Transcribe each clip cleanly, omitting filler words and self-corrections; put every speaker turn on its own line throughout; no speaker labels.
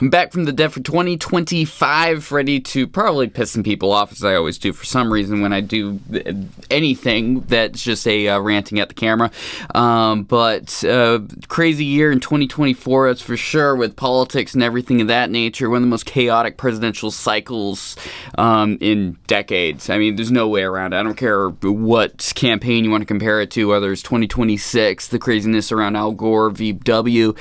I'm back from the dead for 2025, ready to probably piss some people off, as I always do for some reason when I do anything that's just a ranting at the camera. But crazy year in 2024, that's for sure, with politics and everything of that nature. One of the most chaotic presidential cycles in decades. I mean, there's no way around it. I don't care what campaign you want to compare it to, whether it's 2026, the craziness around Al Gore, VW,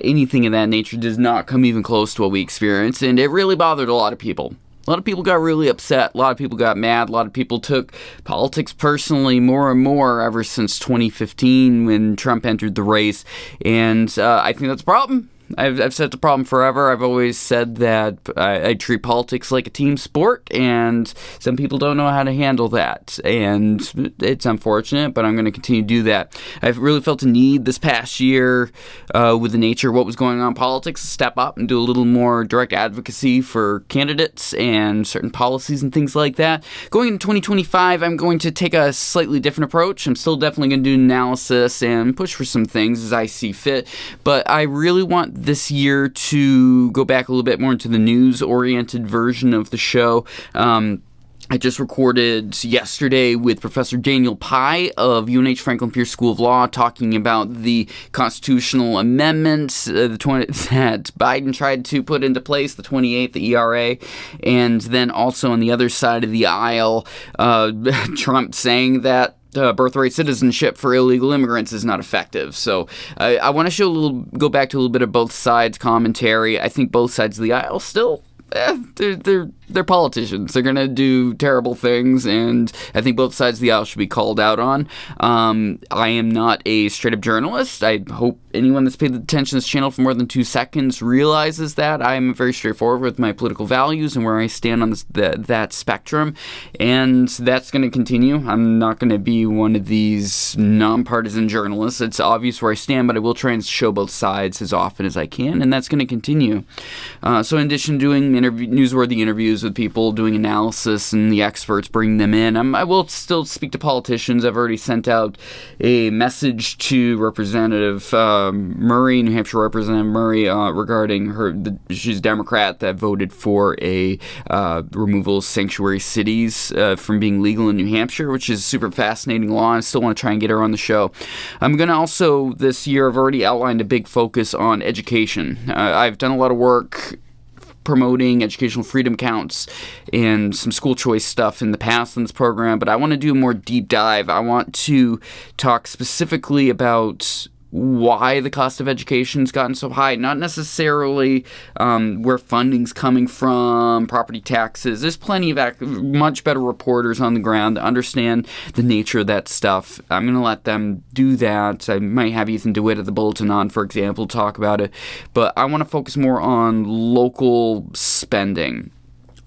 anything of that nature does not come even close to what we experienced, and it really bothered a lot of people. A lot of people got really upset. A lot of people got mad. A lot of people took politics personally more and more ever since 2015 when Trump entered the race, and I think that's a problem. I've said it's a problem forever. I've always said that I treat politics like a team sport, and some people don't know how to handle that, and it's unfortunate, but I'm going to continue to do that. I've really felt a need this past year with the nature of what was going on in politics to step up and do a little more direct advocacy for candidates and certain policies and things like that. Going into 2025, I'm going to take a slightly different approach. I'm still definitely going to do analysis and push for some things as I see fit, but I really want this year to go back a little bit more into the news-oriented version of the show. I just recorded yesterday with Professor Daniel Pai of UNH Franklin Pierce School of Law talking about the constitutional amendments that Biden tried to put into place, the 28th, the ERA, and then also on the other side of the aisle, Trump saying that birthright citizenship for illegal immigrants is not effective. So I want to go back to a little bit of both sides commentary. I think both sides of the aisle still, they're politicians. They're going to do terrible things, and I think both sides of the aisle should be called out on. I am not a straight-up journalist. I hope anyone that's paid attention to this channel for more than 2 seconds realizes that. I am very straightforward with my political values and where I stand on that spectrum, and that's going to continue. I'm not going to be one of these nonpartisan journalists. It's obvious where I stand, but I will try and show both sides as often as I can, and that's going to continue. So in addition to doing newsworthy interviews with people, doing analysis and the experts, bringing them in, I will still speak to politicians. I've already sent out a message to Representative Murray, New Hampshire Representative Murray, regarding she's a Democrat that voted for a removal of sanctuary cities from being legal in New Hampshire, which is a super fascinating law. I still want to try and get her on the show. I'm going to also, this year, I've already outlined a big focus on education. I've done a lot of work promoting educational freedom counts and some school choice stuff in the past in this program, but I want to do a more deep dive. I want to talk specifically about why the cost of education's gotten so high, not necessarily where funding's coming from, property taxes. There's plenty of much better reporters on the ground that understand the nature of that stuff. I'm going to let them do that. I might have Ethan DeWitt at the Bulletin on, for example, talk about it, but I want to focus more on local spending.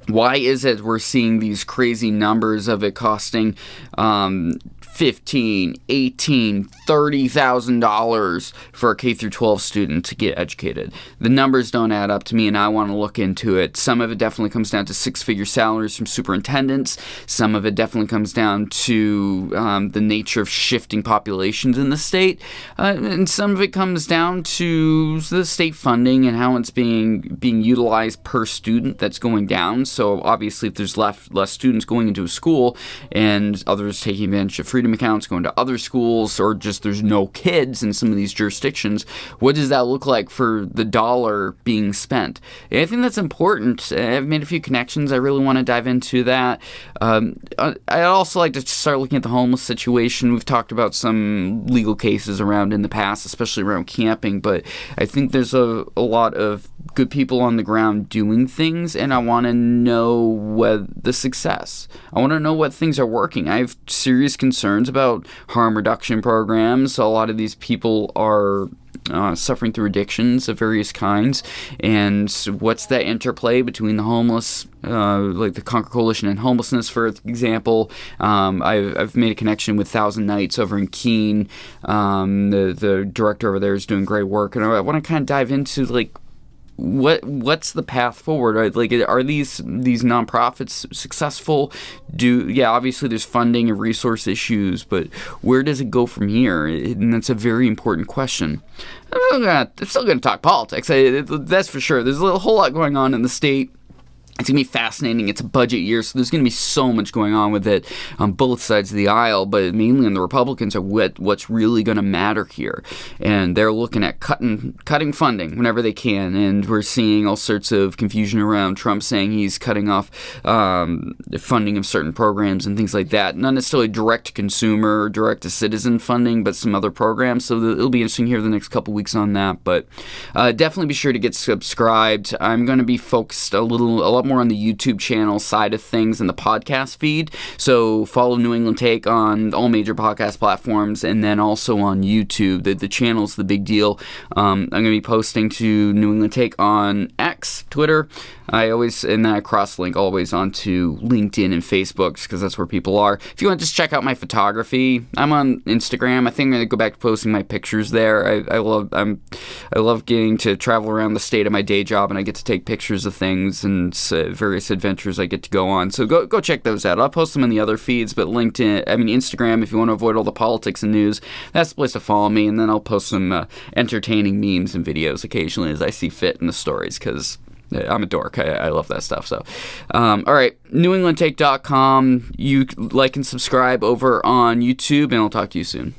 Why is it we're seeing these crazy numbers of it costing $15,000, $18,000, $30,000 for a K through 12 student to get educated? The numbers don't add up to me, and I want to look into it. Some of it definitely comes down to six-figure salaries from superintendents. Some of it definitely comes down to the nature of shifting populations in the state, and some of it comes down to the state funding and how it's being utilized per student that's going down. So obviously, if there's less students going into a school and others taking advantage of freedom accounts, going to other schools, or just there's no kids in some of these jurisdictions, what does that look like for the dollar being spent? And I think that's important. I've made a few connections. I really want to dive into that. I'd also like to start looking at the homeless situation. We've talked about some legal cases around in the past, especially around camping, but I think there's a lot of good people on the ground doing things, and I want to know the success. I want to know what things are working. I have serious concerns about harm reduction programs. A lot of these people are suffering through addictions of various kinds, and what's that interplay between the homeless, like the Conquer Coalition and homelessness, for example. I've made a connection with Thousand Nights over in Keene. The director over there is doing great work, and I want to kind of dive into what's the path forward? Are these nonprofits successful? Obviously there's funding and resource issues, but where does it go from here? And that's a very important question. I'm still gonna talk politics. That's for sure. There's a whole lot going on in the state. It's going to be fascinating. It's a budget year, so there's going to be so much going on with it on both sides of the aisle, but mainly on the Republicans are what's really going to matter here. And they're looking at cutting funding whenever they can, and we're seeing all sorts of confusion around Trump saying he's cutting off the funding of certain programs and things like that. Not necessarily direct-to-consumer or direct-to-citizen funding, but some other programs. So it'll be interesting here the next couple weeks on that. But definitely be sure to get subscribed. I'm going to be focused a lot more on the YouTube channel side of things and the podcast feed. So follow New England Take on all major podcast platforms, and then also on YouTube. The channel's the big deal. I'm going to be posting to New England Take on X, Twitter. And then I cross-link always onto LinkedIn and Facebook because that's where people are. If you want to just check out my photography, I'm on Instagram. I think I'm going to go back to posting my pictures there. I love getting to travel around the state of my day job, and I get to take pictures of things and various adventures I get to go on. So go check those out. I'll post them in the other feeds, but Instagram, if you want to avoid all the politics and news, that's the place to follow me. And then I'll post some entertaining memes and videos occasionally as I see fit in the stories because I'm a dork. I love that stuff. So, all right, NewEnglandTake.com. You like and subscribe over on YouTube, and I'll talk to you soon.